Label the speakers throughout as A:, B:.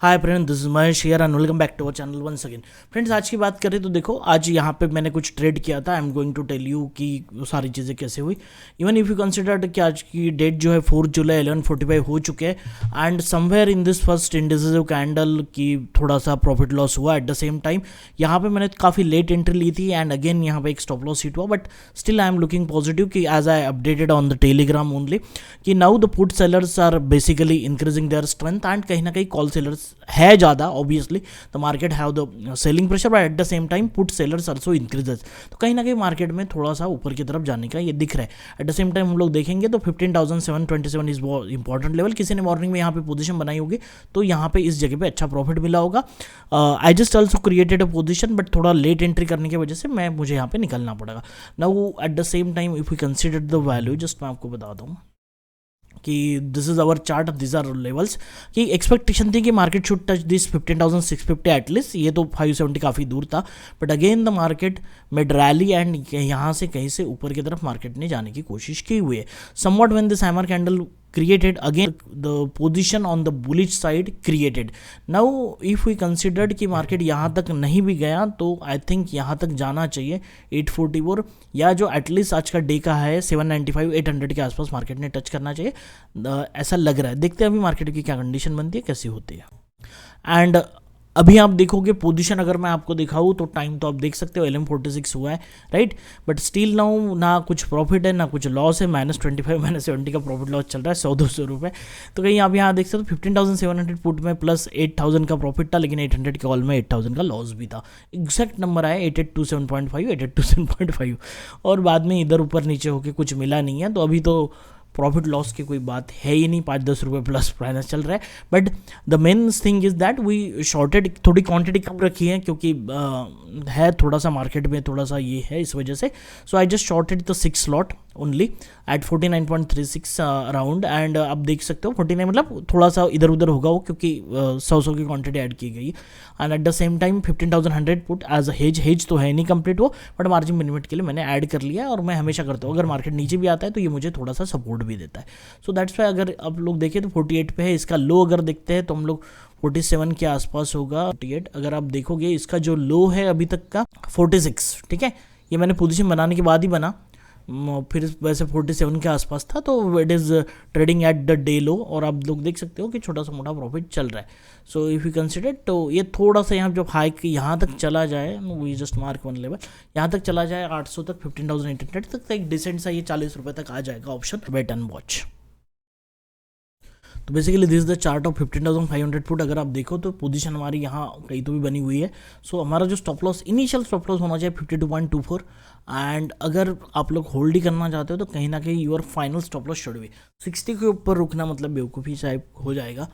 A: Hi friend, this is Mahesh here and welcome back to our channel once again. Friends, आज की बात करें तो देखो, आज यहाँ पे मैंने कुछ ट्रेड किया था। I am going to tell you कि वो सारी चीज़ें कैसे हुई। इवन इफ यू कंसिडर कि आज की डेट जो है 4 जुलाई 11:45 हो चुके हैं and somewhere in this first indecisive candle की थोड़ा सा प्रॉफिट लॉस हुआ। एट द सेम टाइम यहाँ पे मैंने काफ़ी लेट एंट्री ली थी एंड अगेन यहाँ पे एक स्टॉप लॉस हिट हुआ, but still I am looking positive कि as I updated on the Telegram only कि now the put sellers are basically increasing their strength and कहीं ना कहीं कॉल सेलर्स है ज़्यादा। Obviously the market have the selling pressure, but at the same time put sellers also increases. तो कहीं ना कहीं मार्केट में थोड़ा सा ऊपर की तरफ जाने का ये दिख रहा है। एट द सेम टाइम हम लोग देखेंगे तो 15,727 इज वो इंपॉर्टेंट लेवल। किसी ने मॉर्निंग में यहाँ पे पोजीशन बनाई होगी तो यहाँ पे इस जगह पे अच्छा प्रॉफिट मिला होगा। I just also created a position, but थोड़ा लेट एंट्री करने की वजह से मुझे यहाँ पे निकलना पड़ेगा। Now at the same time if you consider the value, just मैं आपको बताता हूँ कि this is our chart, this are levels. कि एक्सपेक्टेशन थी कि market should touch this 15,650 at least. ये तो 570 काफ़ी दूर था, but again the market mid rally and यहाँ से कहीं से ऊपर की तरफ मार्केट ने जाने की कोशिश की हुई है। Somewhat when this hammer candle created again the position on the bullish side created. now if we considered कि मार्केट यहाँ तक नहीं भी गया तो आई थिंक यहाँ तक जाना चाहिए 844, या जो एटलीस्ट आज का डे का है 795 800 के आसपास मार्केट ने टच करना चाहिए। ऐसा लग रहा है। देखते हैं अभी मार्केट की क्या कंडीशन बनती है, कैसी होती है। एंड अभी आप देखोगे पोजीशन, अगर मैं आपको दिखाऊँ तो टाइम तो आप देख सकते हो 11:46 हुआ है, राइट। बट स्टिल नाउ ना कुछ प्रॉफिट है ना कुछ लॉस है। -25 -70 का प्रॉफिट लॉस चल रहा है, 100-200 रुपये। तो कहीं आप यहाँ देख सकते हो 15,700 पुट में प्लस 8,000 का प्रॉफिट था, लेकिन 800 के कॉल में 8,000 का लॉस भी था। एग्जैक्ट नंबर आया 8827.5 8827.5, और बाद में इधर ऊपर नीचे होके कुछ मिला नहीं है। तो अभी तो प्रॉफिट लॉस की कोई बात है ही नहीं, 5-10 रुपये प्लस माइनस चल रहा है। But the main thing is that we shorted, थोड़ी क्वांटिटी कम रखी है क्योंकि है थोड़ा सा मार्केट में थोड़ा सा ये है इस वजह से। So I just shorted the 6 slot only at 49.36 around. And आप देख सकते हो 49 मतलब थोड़ा सा इधर उधर होगा वो, क्योंकि 100 की क्वांटिटी ऐड की गई। And at the same time 15,100 put as a hedge तो है नहीं कंप्लीट वो, बट मार्जिन मिनिमम के लिए मैंने ऐड कर लिया है। और मैं हमेशा करता हूँ अगर मार्केट नीचे भी आता है तो ये मुझे थोड़ा सा सपोर्ट भी देता है। सो दैट्स वाई अगर आप लोग देखें तो 48 पे है। इसका लो अगर देखते हैं तो हम लोग 47 के आसपास होगा। 48 अगर आप देखोगे, इसका जो लो है अभी तक का 46, ठीक है। ये मैंने पोजीशन बनाने के बाद ही बना, फिर वैसे 47 के आसपास था। तो it is trading at the day लो, और आप लोग देख सकते हो कि छोटा सा मोटा प्रॉफिट चल रहा है। सो इफ़ यू कंसिडर तो ये थोड़ा सा यहाँ जब हाई यहाँ तक चला जाए, we just mark one level, यहाँ तक चला जाए 800 तक, 15,800 तक एक डिसेंट सा ये 40 रुपये तक आ जाएगा ऑप्शन वेट एंड वॉच। तो basically this is the chart of 15,500 foot. अगर आप देखो तो पोजीशन हमारी यहाँ कहीं तो भी बनी हुई है। सो हमारा जो stop loss, initial stop loss होना चाहिए 52.24। एंड अगर आप लोग होल्ड ही करना चाहते हो तो कहीं ना कहीं your final stop loss should be 60 के ऊपर रुकना, मतलब बेवकूफ़ी शायद हो जाएगा।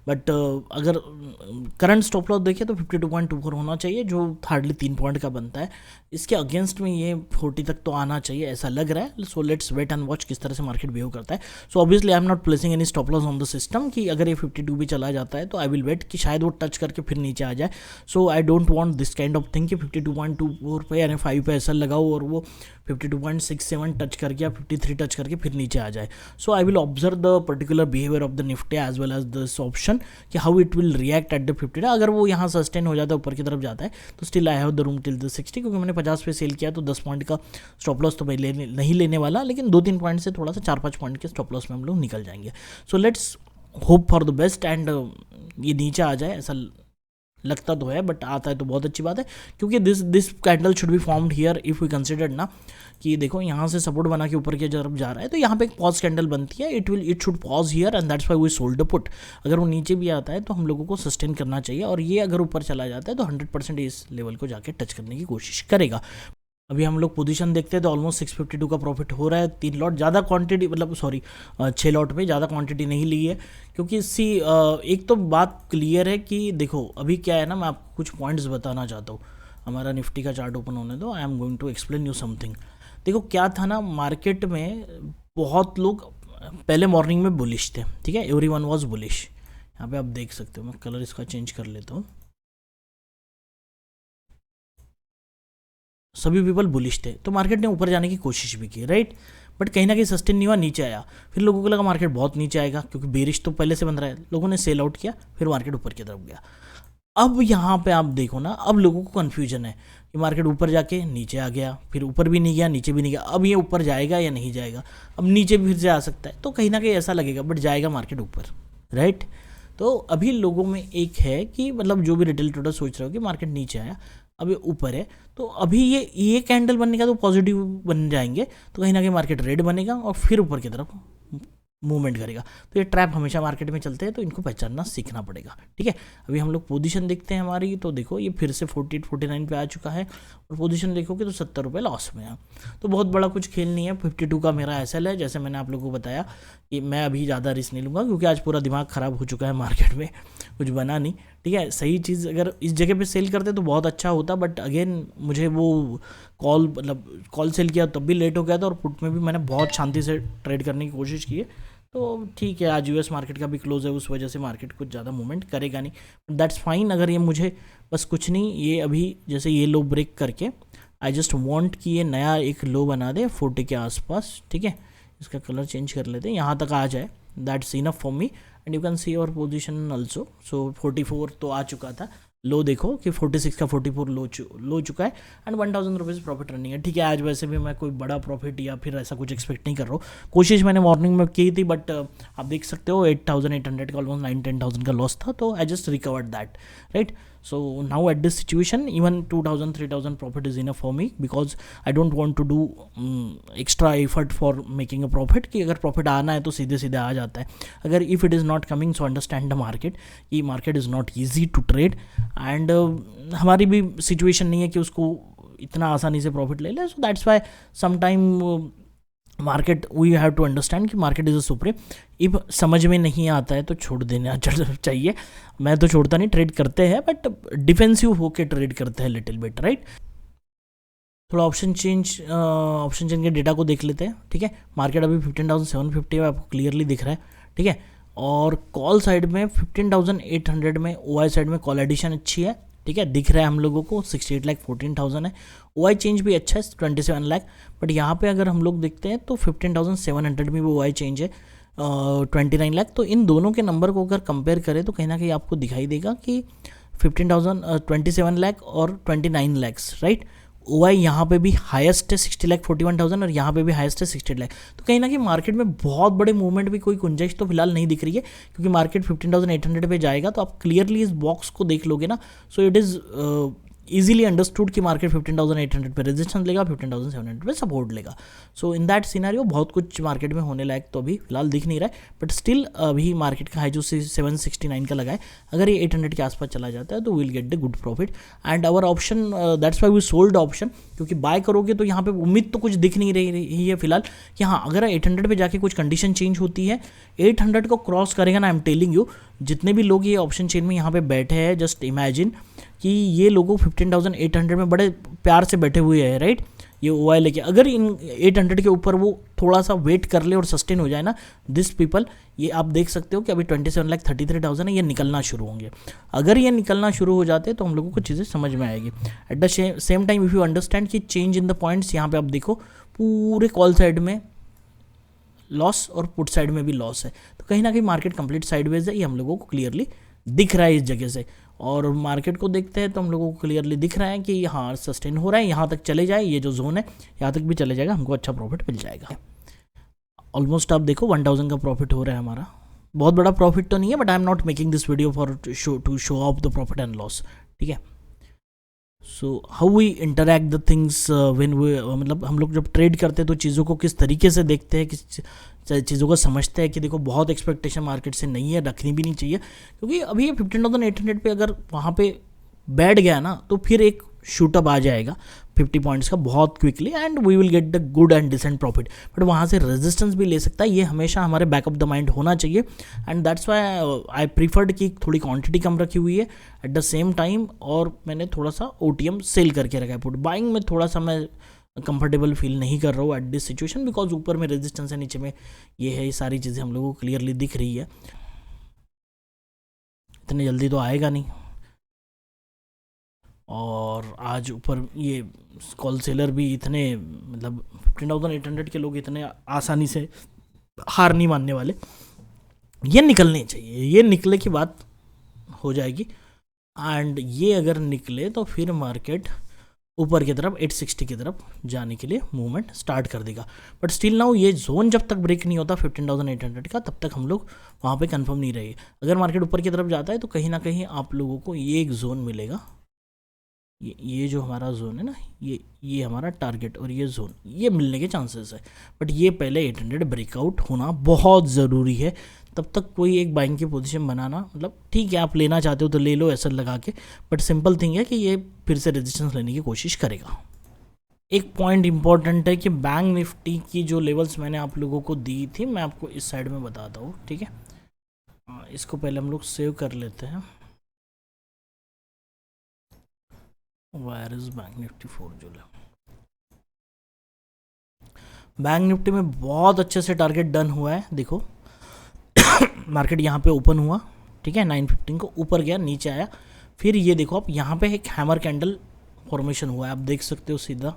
A: बट अगर करंट स्टॉप लॉस देखिए तो 52.24 होना चाहिए, जो हार्डली 3 पॉइंट का बनता है। इसके अगेंस्ट में ये 40 तक तो आना चाहिए, ऐसा लग रहा है। So let's wait and watch किस तरह से मार्केट बिहेव करता है। So obviously I am not placing any stop loss on the system कि अगर ये 52 भी चला जाता है तो आई विल वेट कि शायद वो टच करके फिर नीचे आ जाए। So I don't want this kind of thing कि 52.24 पे यानी 5 पे ऐसा लगाओ और वो 52.67 टच करके या 53 टच करके फिर नीचे आ जाए। So I will observe the particular behaviour of the Nifty as well as this option कि how it will react at the 50। अगर वो यहाँ सस्टेन हो जाता है, ऊपर की तरफ जाता है, तो still I have the room till the 60, क्योंकि मैंने 50 पे सेल किया तो 10 पॉइंट का स्टॉप लॉस तो मैं नहीं लेने वाला, लेकिन 2-3 पॉइंट से थोड़ा सा 4-5 पॉइंट के स्टॉप लॉस में हम लोग निकल जाएंगे। So let's hope for the best and ये नीचे आ जाए, ऐसा लगता तो है, बट आता है तो बहुत अच्छी बात है, क्योंकि this candle should be formed here if we consider ना कि देखो यहाँ से सपोर्ट बना के ऊपर की तरफ जा रहा है, तो यहाँ पे एक पॉज कैंडल बनती है। It should pause here and that's why we sold the put. अगर वो नीचे भी आता है तो हम लोगों को सस्टेन करना चाहिए, और ये अगर ऊपर चला जाता है तो 100% इस लेवल को जाके टच करने की कोशिश करेगा। अभी हम लोग पोजीशन देखते हैं तो ऑलमोस्ट 652 का प्रॉफिट हो रहा है। 3 लॉट ज़्यादा क्वांटिटी, मतलब सॉरी 6 लॉट में ज़्यादा क्वांटिटी नहीं ली है, क्योंकि एक तो बात क्लियर है कि देखो अभी क्या है ना, मैं आपको कुछ पॉइंट्स बताना चाहता हूँ। हमारा निफ्टी का चार्ट ओपन होने दो, I am going to explain you something. देखो क्या था ना, मार्केट में बहुत लोग पहले मॉर्निंग में बुलिश थे, ठीक है, एवरी वन वॉज बुलिश। यहाँ पे आप देख सकते हो, मैं कलर इसका चेंज कर लेता हूँ। सभी पीपल बुलिश थे, तो मार्केट ने ऊपर जाने की कोशिश भी की, राइट। बट कहीं ना कहीं सस्टेन नहीं हुआ, नीचे आया। फिर लोगों को लगा मार्केट बहुत नीचे आएगा क्योंकि बेरिश तो पहले से बन रहा है, लोगों ने सेल आउट किया, फिर मार्केट ऊपर की तरफ गया। अब यहाँ पे आप देखो ना, अब लोगों को कन्फ्यूजन है कि मार्केट ऊपर जाके नीचे आ गया, फिर ऊपर भी नहीं गया, नीचे भी नहीं गया, अब ये ऊपर जाएगा या नहीं जाएगा, अब नीचे भी फिर से आ सकता है। तो कहीं ना कहीं ऐसा लगेगा, बट जाएगा मार्केट ऊपर, राइट। तो अभी लोगों में एक है कि मतलब जो भी रिटेल ट्रेडर सोच रहे हो कि मार्केट नीचे आया, अब ये ऊपर है, तो अभी ये कैंडल बनने का तो पॉजिटिव बन जाएंगे, तो कहीं ना कहीं मार्केट रेड बनेगा और फिर ऊपर की तरफ मूवमेंट करेगा। तो ये ट्रैप हमेशा मार्केट में चलते हैं, तो इनको पहचानना सीखना पड़ेगा, ठीक है। अभी हम लोग पोजीशन देखते हैं हमारी, तो देखो ये फिर से 48-49 पे आ चुका है, और पोजीशन देखोगे तो 70 रुपये लॉस में है। तो बहुत बड़ा कुछ खेल नहीं है। 52 का मेरा एसएल है, जैसे मैंने आप लोगों को बताया कि मैं अभी ज़्यादा रिस्क नहीं लूँगा क्योंकि आज पूरा दिमाग ख़राब हो चुका है मार्केट में, कुछ बना नहीं, ठीक है। सही चीज़ अगर इस जगह पे सेल करते तो बहुत अच्छा होता, बट अगेन मुझे वो कॉल सेल किया तब भी लेट हो गया था, और पुट में भी मैंने बहुत शांति से ट्रेड करने की कोशिश की है। तो ठीक है, आज यूएस मार्केट का भी क्लोज है, उस वजह से मार्केट कुछ ज़्यादा मूवमेंट करेगा नहीं, दैट्स फाइन। अगर ये मुझे बस कुछ नहीं, ये अभी जैसे ये लो ब्रेक करके आई जस्ट वांट कि ये नया एक लो बना दे 40 के आसपास, ठीक है। इसका कलर चेंज कर लेते हैं, यहाँ तक आ जाए, that's enough for me, and you can सी और पोजीशन ऑल्सो। सो 44 तो आ चुका था, लो देखो कि 46 का 44 लो चुका है, एंड 1000 रुपीज़ प्रॉफिट रनिंग है, ठीक है। आज वैसे भी मैं कोई बड़ा प्रॉफिट या फिर ऐसा कुछ एक्सपेक्ट नहीं कर रहा हूँ, कोशिश मैंने मॉर्निंग में की थी, बट आप देख सकते हो 8800 का ऑलमोस्ट 9-10,000 का लॉस था, तो I just recovered that, right. So now at this situation, even 2000-3000 profit is enough for me, because I don't want to do extra effort for making a profit, कि अगर प्रॉफिट आना है तो सीधे सीधे आ जाता है। अगर if it is not coming, so understand the market, ये market is not easy to trade, and हमारी भी सिचुएशन नहीं है कि उसको इतना आसानी से प्रॉफिट ले ले। So that's why sometime market we have to understand कि market is a supreme. If समझ में नहीं आता है तो छोड़ देना चाहिए, मैं तो छोड़ता नहीं, ट्रेड करते हैं, बट डिफेंसिव होके ट्रेड करते हैं लिटिल बिट, राइट। थोड़ा ऑप्शन चेंज के डेटा को देख लेते हैं, ठीक है। मार्केट अभी 15,750 में आपको क्लियरली दिख रहा है, ठीक है। और कॉल साइड में 15,800 में, ओआई साइड में कॉल एडिशन अच्छी है, ठीक है, दिख रहा है हम लोगों को 68,14,000 है। ओआई चेंज भी अच्छा है 27 लाख, बट यहाँ पे अगर हम लोग देखते हैं तो 15,700 में भी ओआई चेंज है 29 लाख। तो इन दोनों के नंबर को अगर कंपेयर करें तो कहीं ना कहीं आपको दिखाई देगा कि 27 लाख और 29 लैक्स, राइट। ओआई यहाँ पे भी हाईएस्ट है 60,41,000, और यहाँ पे भी हाईएस्ट है 60 लाख। तो कहीं ना कहीं मार्केट में बहुत बड़े मूवमेंट भी कोई गुंजाइश तो फिलहाल नहीं दिख रही है, क्योंकि मार्केट 15,800 पे जाएगा तो आप क्लियरली इस बॉक्स को देख लोगे ना, so it is easily understood कि मार्केट 15,800 पे रेजिस्टेंस लेगा, 15,700 पे सपोर्ट लेगा। सो इन दैट सिनारियो बहुत कुछ मार्केट में होने लायक तो अभी फिलहाल दिख नहीं रहा है, बट स्टिल अभी मार्केट का हाई जो 769 का लगा है, अगर ये 800 के आसपास चला जाता है तो will get the good profit. And our option, that's why we sold option, क्योंकि बाय करोगे तो यहाँ पे उम्मीद तो कुछ दिख नहीं रही है फिलहाल कि हाँ अगर 800 पे जाके कुछ कंडीशन चेंज होती है, 800 को क्रॉस करेगा ना, आई एम टेलिंग यू, जितने भी लोग ये ऑप्शन चेन में यहाँ पे बैठे हैं, जस्ट इमेजिन कि ये लोगों 15,800 में बड़े प्यार से बैठे हुए हैं, राइट। ये ओआई लेके अगर इन 800 के ऊपर वो थोड़ा सा वेट कर ले और सस्टेन हो जाए ना, दिस पीपल, ये आप देख सकते हो कि अभी 27,33,000 है, ये निकलना शुरू होंगे। अगर ये निकलना शुरू हो जाते तो हम लोगों को चीज़ें समझ में आएगी। Eight the same time if you understand कि चेंज इन द पॉइंट्स, यहाँ पे आप देखो पूरे कॉल साइड में लॉस और पुट साइड में भी लॉस है, तो कहीं ना कहीं मार्केट कंप्लीट साइडवेज है, ये हम लोगों को क्लियरली दिख रहा है इस जगह से। और मार्केट को देखते हैं तो हम लोगों को क्लियरली दिख रहा है कि हाँ सस्टेन हो रहा है, यहाँ तक चले जाए, ये जो जोन है यहाँ तक भी चले जाएगा, हमको अच्छा प्रॉफिट मिल जाएगा। ऑलमोस्ट आप देखो 1000 का प्रॉफिट हो रहा है हमारा, बहुत बड़ा प्रॉफिट तो नहीं है, but I am not making this video for to show off the profit and loss, ठीक है। So how we interact the things when we, मतलब हम लोग जब ट्रेड करते हैं तो चीज़ों को किस तरीके से देखते हैं, किस चीज़ों को समझते हैं कि देखो बहुत एक्सपेक्टेशन मार्केट से नहीं है, रखनी भी नहीं चाहिए, क्योंकि अभी ये 15,800 पे अगर वहाँ पे बैठ गया ना तो फिर एक शूटअप आ जाएगा 50 पॉइंट्स का बहुत quickly, and we will get the good and decent profit. But वहाँ से रेजिस्टेंस भी ले सकता है, ये हमेशा हमारे बैक ऑफ द माइंड होना चाहिए। And that's why I preferred कि थोड़ी क्वांटिटी कम रखी हुई है एट द सेम टाइम, और मैंने थोड़ा सा OTM सेल करके रखा है। पुट बाइंग में थोड़ा सा मैं कंफर्टेबल फील नहीं कर रहा हूँ एट दिस सिचुएशन, बिकॉज ऊपर में रेजिस्टेंस है, नीचे में ये है, ये सारी चीज़ें हम लोगों को क्लियरली दिख रही है। इतनी जल्दी तो आएगा नहीं, और आज ऊपर ये कॉल सेलर भी इतने मतलब 15,800 के लोग इतने आसानी से हार नहीं मानने वाले, ये निकलने चाहिए, ये निकले की बात हो जाएगी। एंड ये अगर निकले तो फिर मार्केट ऊपर की तरफ 860 की तरफ जाने के लिए मूवमेंट स्टार्ट कर देगा। बट स्टिल नाउ ये जोन जब तक ब्रेक नहीं होता 15,800 का, तब तक हम लोग वहाँ पे कंफर्म नहीं रहिए। अगर मार्केट ऊपर की तरफ जाता है तो कहीं ना कहीं आप लोगों को ये एक जोन मिलेगा, ये जो हमारा जोन है ना, ये हमारा टारगेट और ये जोन, ये मिलने के चांसेस है। बट ये पहले 800 ब्रेकआउट होना बहुत ज़रूरी है, तब तक कोई एक बाइंग की पोजीशन बनाना, मतलब ठीक है आप लेना चाहते हो तो ले लो ऐसा लगा के, बट सिंपल थिंग है कि ये फिर से रेजिस्टेंस लेने की कोशिश करेगा। एक पॉइंट इंपॉर्टेंट है कि बैंक निफ्टी की जो लेवल्स मैंने आप लोगों को दी थी, मैं आपको इस साइड में बताता हूँ, ठीक है। इसको पहले हम लोग सेव कर लेते हैं। Wire is bank Nifty 4 July. Bank Nifty में बहुत अच्छे से टारगेट डन हुआ है, देखो मार्केट यहाँ पे ओपन हुआ, ठीक है, 915 को ऊपर गया, नीचे आया, फिर ये देखो आप यहाँ पे एक हैमर कैंडल फॉर्मेशन हुआ है, आप देख सकते हो सीधा।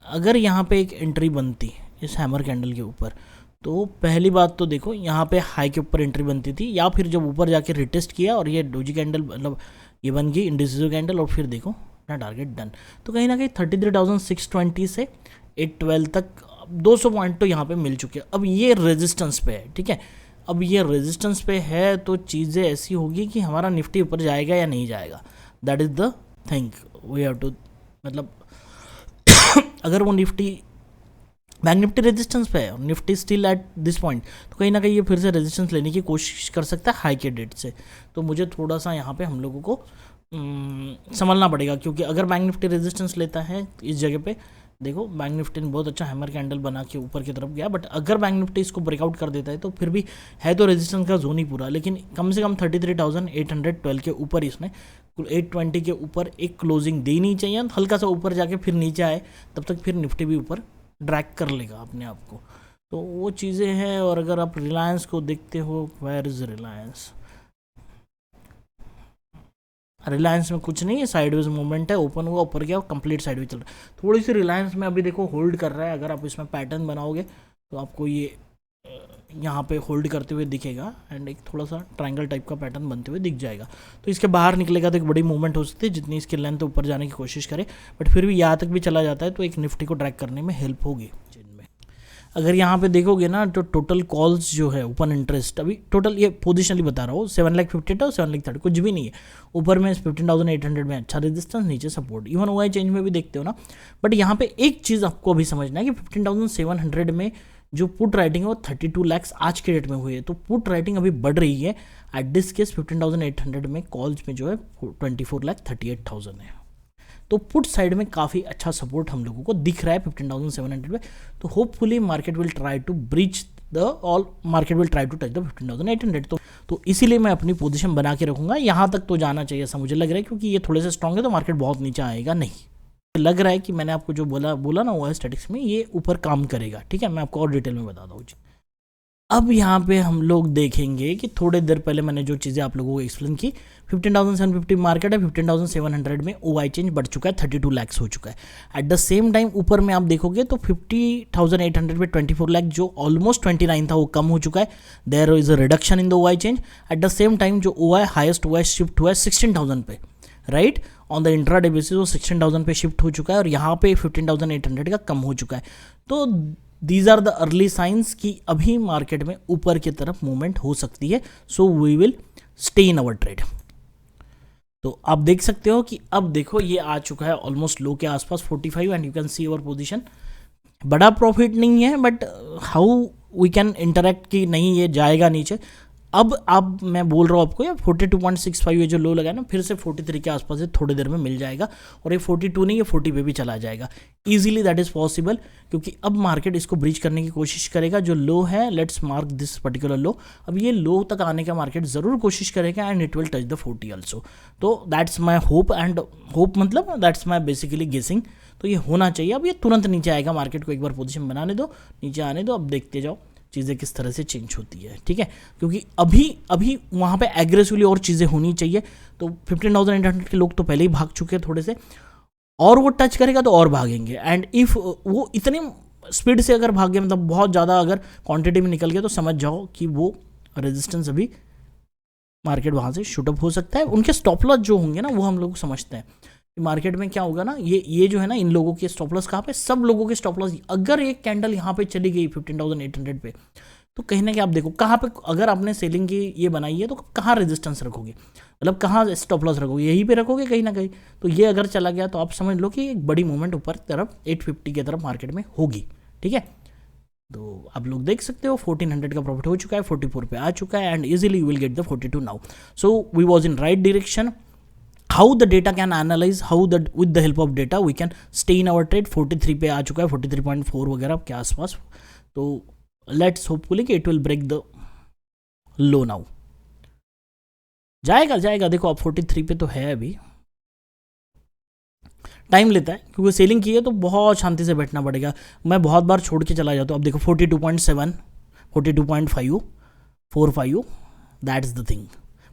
A: अगर यहाँ पे एक एंट्री बनती इस हैमर कैंडल के ऊपर, तो पहली बात तो देखो यहाँ पे हाई के ऊपर एंट्री बनती थी, या फिर जब ऊपर जाके रिटेस्ट किया और ये डोजी कैंडल मतलब ये बन गई इंडिसिव कैंडल, और फिर देखो अपना टारगेट डन। तो कहीं ना कहीं 33,620 से 812 तक 200 पॉइंट तो यहाँ पे मिल चुके हैं। अब ये रेजिस्टेंस पे है, ठीक है, अब ये रेजिस्टेंस पे है तो चीज़ें ऐसी होगी कि हमारा निफ्टी ऊपर जाएगा या नहीं जाएगा, that is the thing we have to, मतलब अगर वो निफ्टी बैंक निफ्टी रेजिस्टेंस पे है और Nifty still at this point, तो कहीं ना कहीं ये फिर से रेजिस्टेंस लेने की कोशिश कर सकता है हाई के डेट से। तो मुझे थोड़ा सा यहाँ पे हम लोगों को संभलना पड़ेगा, क्योंकि अगर बैंक निफ्टी रेजिस्टेंस लेता है इस जगह पे, देखो बैंक निफ्टी ने बहुत अच्छा हैमर कैंडल बना के ऊपर की तरफ गया, बट अगर बैंक निफ्टी इसको ब्रेकआउट कर देता है तो फिर भी है तो रेजिस्टेंस का जोन ही पूरा, लेकिन कम से कम 33,812 के ऊपर इसने 820 के ऊपर एक क्लोजिंग देनी चाहिए, हल्का सा ऊपर जाके फिर नीचे आए, तब तक फिर निफ्टी भी ऊपर ड्रैग कर लेगा अपने आप को। तो वो चीज़ें हैं। और अगर आप रिलायंस को देखते हो, वेयर इज रिलायंस, रिलायंस में कुछ नहीं है, साइडवेज मूवमेंट है, ओपन हुआ ऊपर गया, कंप्लीट साइडवेज चल रहा है। थोड़ी सी रिलायंस में अभी देखो होल्ड कर रहा है, अगर आप इसमें पैटर्न बनाओगे तो आपको ये यहाँ पे होल्ड करते हुए दिखेगा, एंड एक थोड़ा सा ट्रायंगल टाइप का पैटर्न बनते हुए दिख जाएगा। तो इसके बाहर निकलेगा तो एक बड़ी मूवमेंट हो सकती है, जितनी इसकी लेंथ ऊपर जाने की कोशिश करे, बट फिर भी यहाँ तक भी चला जाता है तो एक निफ्टी को ट्रैक करने में हेल्प होगी। अगर यहाँ पे देखोगे ना तो टोटल कॉल्स जो है ओपन इंटरेस्ट, अभी टोटल ये पोजिशनली बता रहा हूँ 7,50,000 और 7,30,000 कुछ भी नहीं है। ऊपर में 15,800 में अच्छा रेजिस्टेंस, नीचे सपोर्ट, इवन OI चेंज में भी देखते हो ना। बट यहाँ पे एक चीज़ आपको अभी समझना है कि 15,700 में जो पुट राइटिंग है वो 32 लाख आज के डेट में हुई है, तो पुट राइटिंग अभी बढ़ रही है। एट दिस केस 15,800 में कॉल्स में जो है 24,38,000 है, तो पुट साइड में काफ़ी अच्छा सपोर्ट हम लोगों को दिख रहा है 15,700 में। तो hopefully market will try to breach market will try to touch the 15,800। तो इसीलिए मैं अपनी पोजीशन बना के रखूंगा, यहाँ तक तो जाना चाहिए ऐसा मुझे लग रहा है, क्योंकि ये थोड़े से स्ट्रॉन्ग है तो मार्केट बहुत नीचे आएगा नहीं। लग रहा है कि मैंने आपको जो बोला ना वो है स्टैटिक्स में ये ऊपर काम करेगा, ठीक है, मैं आपको और डिटेल में बताता हूँ। अब यहाँ पे हम लोग देखेंगे कि थोड़ी देर पहले मैंने जो चीज़ें आप लोगों को एक्सप्लेन की, 15,750 मार्केट है, 15,700 में OI चेंज बढ़ चुका है, 32 लाख हो चुका है। एट द सेम टाइम ऊपर में आप देखोगे तो 50,800 में 24 लाख जो ऑलमोस्ट 29 था वो कम हो चुका है, there is a reduction in the OI change. At the same time जो OI हाइस्ट OI शिफ्ट हुआ है 16,000 पे, right, on the intraday basis वो 16,000 पे शिफ्ट हो चुका है, और यहाँ पे 15,800 का कम हो चुका है। तो these are the early signs कि अभी मार्केट में ऊपर की तरफ मूवमेंट हो सकती है, so we will stay in our trade. तो आप देख सकते हो कि अब देखो ये आ चुका है ऑलमोस्ट लो के आसपास 45, and you can see our position. बड़ा प्रॉफिट नहीं है, but how we can interact कि नहीं ये जाएगा नीचे। अब मैं बोल रहा हूँ आपको, या 42.65 ये जो लो लगा है ना, फिर से 43 के आसपास से थोड़ी देर में मिल जाएगा, और ये 42 नहीं, ये 40 पे भी चला जाएगा इजीली, दैट इज़ पॉसिबल, क्योंकि अब मार्केट इसको ब्रीच करने की कोशिश करेगा। जो लो है, लेट्स मार्क दिस पर्टिकुलर लो, अब ये लो तक आने का मार्केट ज़रूर कोशिश करेगा, and it will touch the 40 also. तो that's my hope, and hope मतलब दैट्स माई बेसिकली गेसिंग। तो ये होना चाहिए। अब ये तुरंत नीचे आएगा, मार्केट को एक बार पोजीशन बनाने दो, नीचे आने दो, अब देखते जाओ चीज़ें किस तरह से चेंज होती है, ठीक है। क्योंकि अभी वहाँ पे एग्रेसिवली और चीज़ें होनी चाहिए। तो 15,800 के लोग तो पहले ही भाग चुके हैं थोड़े से, और वो टच करेगा तो और भागेंगे। एंड इफ़ वो इतने स्पीड से अगर भागे, मतलब बहुत ज़्यादा अगर क्वांटिटी में निकल गया, तो समझ जाओ कि वो रेजिस्टेंस अभी मार्केट वहाँ से शूटअप हो सकता है। उनके स्टॉप लॉस जो होंगे ना, वो हम लोग समझते हैं कि मार्केट में क्या होगा ना, ये जो है ना, इन लोगों के स्टॉप लॉस कहाँ पे, सब लोगों के स्टॉप लॉस, अगर एक कैंडल यहाँ पे चली गई 15,800 पे, तो कहीं ना कहीं आप देखो कहाँ पे, अगर आपने सेलिंग की ये बनाई है तो कहाँ रेजिस्टेंस रखोगे, मतलब कहाँ स्टॉप लॉस रखोगे, यहीं पे रखोगे कहीं ना कहीं। तो ये अगर चला गया तो आप समझ लो कि एक बड़ी मूवमेंट ऊपर तरफ 850 की तरफ मार्केट में होगी, ठीक है। तो आप लोग देख सकते हो 1400 का प्रॉफिट हो चुका है, 44 पे आ चुका है, and easily you will get the 42 now. So we was in right direction. How the data can analyze, how that with the help of data we can stay in our trade। 43 पे आ चुका है, 43.4 वगैरह के आसपास। तो let's hopefully कि it will break the low now. जाएगा देखो अब 43 पे तो है, अभी टाइम लेता है क्योंकि सेलिंग की है तो बहुत शांति से बैठना पड़ेगा। मैं बहुत बार छोड़ के चला जाता हूँ। अब देखो 42.7, 42.5, 45, दैट्स द थिंग।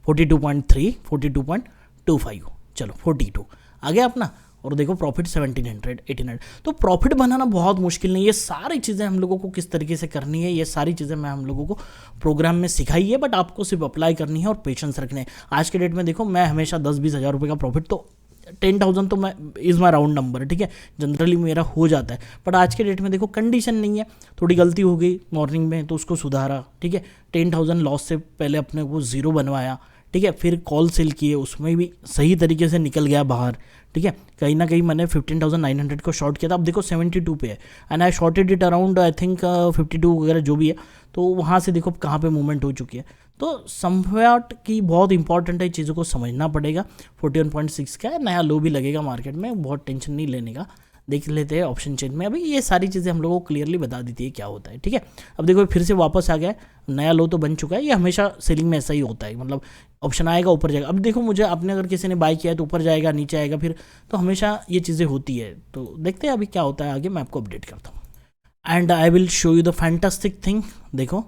A: 42.3, 42.25, चलो 42 आ गया अपना। और देखो प्रॉफिट 1700, 1800। तो प्रॉफिट बनाना बहुत मुश्किल नहीं, ये सारी चीज़ें हम लोगों को किस तरीके से करनी है, ये सारी चीज़ें मैं हम लोगों को प्रोग्राम में सिखाई है, बट आपको सिर्फ अप्लाई करनी है और पेशेंस रखने हैं। आज के डेट में देखो, मैं हमेशा 10-20 हज़ार रुपये का प्रॉफिट, तो 10,000 तो मैं इज़ माई राउंड नंबर, ठीक है, जनरली मेरा हो जाता है। बट आज के डेट में देखो कंडीशन नहीं है, थोड़ी गलती हो गई मॉर्निंग में तो उसको सुधारा, ठीक है। 10,000 लॉस से पहले अपने को ज़ीरो बनवाया, ठीक है। फिर कॉल सेल किए, उसमें भी सही तरीके से निकल गया बाहर, ठीक है। कहीं ना कहीं मैंने 15,900 को शॉर्ट किया था। अब देखो 72 पे है, and I shorted it around I think 52 वगैरह जो भी है। तो वहाँ से देखो कहाँ पे मूवमेंट हो चुकी है। तो समव्हाट की बहुत इंपॉर्टेंट है, चीज़ों को समझना पड़ेगा। 41.6 का नया लो भी लगेगा मार्केट में, बहुत टेंशन नहीं लेने का। देख लेते हैं ऑप्शन चेन में, अभी ये सारी चीज़ें हम लोगों को क्लियरली बता देती है क्या होता है, ठीक है। अब देखो फिर से वापस आ गया, नया लो तो बन चुका है। ये हमेशा सेलिंग में ऐसा ही होता है, मतलब ऑप्शन आएगा ऊपर जाएगा। अब देखो मुझे आपने अगर किसी ने बाय किया है तो ऊपर जाएगा नीचे आएगा, फिर तो हमेशा ये चीज़ें होती है। तो देखते हैं अभी क्या होता है आगे, मैं आपको अपडेट करता हूँ। And I will show you the fantastic thing. देखो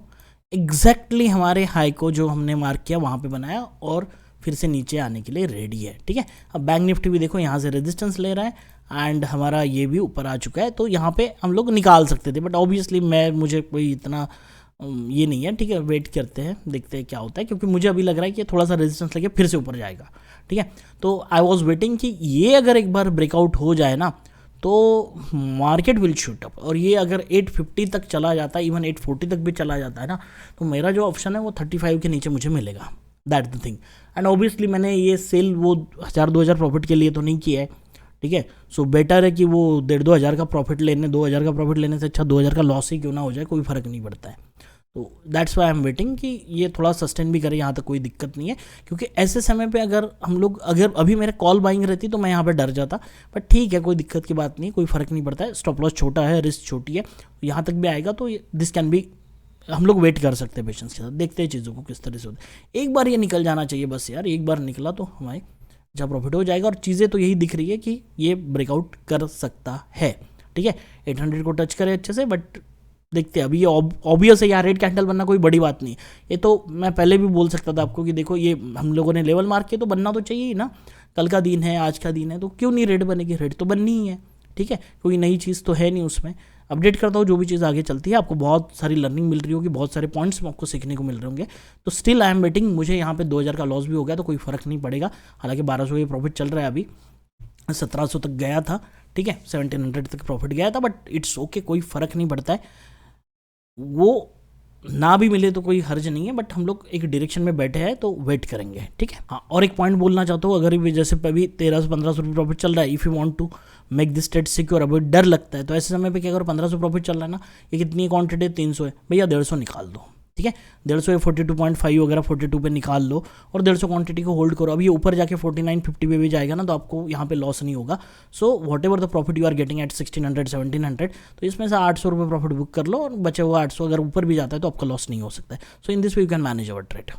A: एग्जैक्टली हमारे हाई को जो हमने मार्क किया वहाँ पे बनाया और फिर से नीचे आने के लिए रेडी है, ठीक है। अब बैंक निफ्टी भी देखो यहाँ से रेजिस्टेंस ले रहा है, एंड हमारा ये भी ऊपर आ चुका है। तो यहाँ पे हम लोग निकाल सकते थे, बट ऑब्वियसली मुझे कोई इतना ये नहीं है, ठीक है। वेट करते हैं, देखते हैं क्या होता है, क्योंकि मुझे अभी लग रहा है कि थोड़ा सा रेजिस्टेंस लगे फिर से ऊपर जाएगा, ठीक है। तो आई वॉज वेटिंग कि ये अगर एक बार ब्रेकआउट हो जाए ना तो मार्केट विल शूट अप, और ये अगर 850 तक चला जाता है, इवन 840 तक भी चला जाता है ना, तो मेरा जो ऑप्शन है वो 35 के नीचे मुझे मिलेगा। That the thing. And obviously मैंने ये सेल वो 1,000-2,000 प्रॉफिट के लिए तो नहीं किया है, ठीक है। सो बेटर है कि वो 1,500-2,000 हज़ार का प्रॉफिट लेने, 2,000 का प्रॉफिट लेने से अच्छा 2,000 का लॉस ही क्यों ना हो जाए, कोई फर्क नहीं पड़ता है। तो that's why I am waiting कि ये थोड़ा सस्टेन भी करे, यहाँ तक कोई दिक्कत नहीं है। क्योंकि ऐसे समय पे अगर हम लोग, अगर अभी मेरे कॉल बाइंग रहती तो मैं यहाँ पे डर जाता, बट ठीक है, कोई दिक्कत की बात नहीं, कोई फ़र्क नहीं पड़ता है। स्टॉप लॉस छोटा है, रिस्क छोटी है, यहाँ तक भी आएगा तो दिस कैन बी, हम लोग वेट कर सकते हैं पेशेंस के साथ, देखते हैं चीज़ों को किस तरह से होता है। एक बार ये निकल जाना चाहिए बस यार, एक बार निकला तो हमारे जब प्रॉफिट हो जाएगा। और चीज़ें तो यही दिख रही है कि ये ब्रेकआउट कर सकता है, ठीक है। 800 को टच करे अच्छे से, बट देखते हैं। अभी ये ऑब्वियस है यार, रेड कैंडल बनना कोई बड़ी बात नहीं। ये तो मैं पहले भी बोल सकता था आपको कि देखो ये हम लोगों ने लेवल मार्क किया तो बनना तो चाहिए ही ना। कल का दिन है, आज का दिन है, तो क्यों नहीं रेड बनेगी, रेड तो बननी ही है, ठीक है। कोई नई चीज़ तो है नहीं उसमें। अपडेट करता हूँ जो भी चीज़ आगे चलती है, आपको बहुत सारी लर्निंग मिल रही होगी, बहुत सारे पॉइंट्स आपको सीखने को मिल रहे होंगे। तो स्टिल आई एम वेटिंग। मुझे यहाँ पे 2,000 का लॉस भी हो गया तो कोई फ़र्क नहीं पड़ेगा। हालांकि 1,200 ये प्रॉफिट चल रहा है, अभी 1,700 तक गया था, ठीक है, 1,700 तक प्रॉफिट गया था, बट इट्स ओके, कोई फ़र्क नहीं पड़ता है। वो ना भी मिले तो कोई हर्ज नहीं है, बट हम लोग एक डायरेक्शन में बैठे हैं तो वेट करेंगे, ठीक है। हाँ, और एक पॉइंट बोलना चाहता हूँ, अगर जैसे अभी 1,300-1,500 रुपये प्रॉफिट चल रहा है, if you want to make this trade secure, अभी डर लगता है तो ऐसे समय पे क्या, अगर 1,500 प्रॉफिट चल रहा है ना, ये कितनी क्वांटिटी है, 300 है, भैया 150 निकाल दो, ठीक है। 150 42.5 वगैरह 42 पे निकाल लो और 150 क्वांटिटी को होल्ड करो। अभी ये ऊपर जाके 49-50 पे भी जाएगा ना, तो आपको यहाँ पे लॉस नहीं होगा। So whatever the profit you are getting at 1,600-1,700, तो इसमें से 800 रुपये प्रॉफिट बुक कर लो, और बचे हुआ 800 अगर ऊपर भी जाता है तो आपका लॉस नहीं हो सकता है। So in this way you can manage our trade.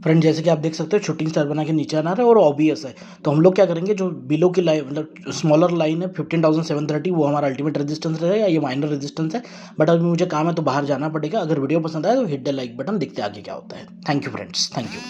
A: Friend जैसे कि आप देख सकते हो शूटिंग स्टार बना के नीचे आना रहा है और ऑबियस है, तो हम लोग क्या करेंगे, जो बिलो की लाइन मतलब स्मॉलर लाइन है 15,730 वो हमारा अल्टीमेट रेजिस्टेंस रहेगा, ये माइनर रेजिस्टेंस है। बट अभी मुझे काम है तो बाहर जाना पड़ेगा। अगर वीडियो पसंद आए तो हिट द लाइक बटन, देखते हैं आगे क्या होता है। Thank you friends, thank you.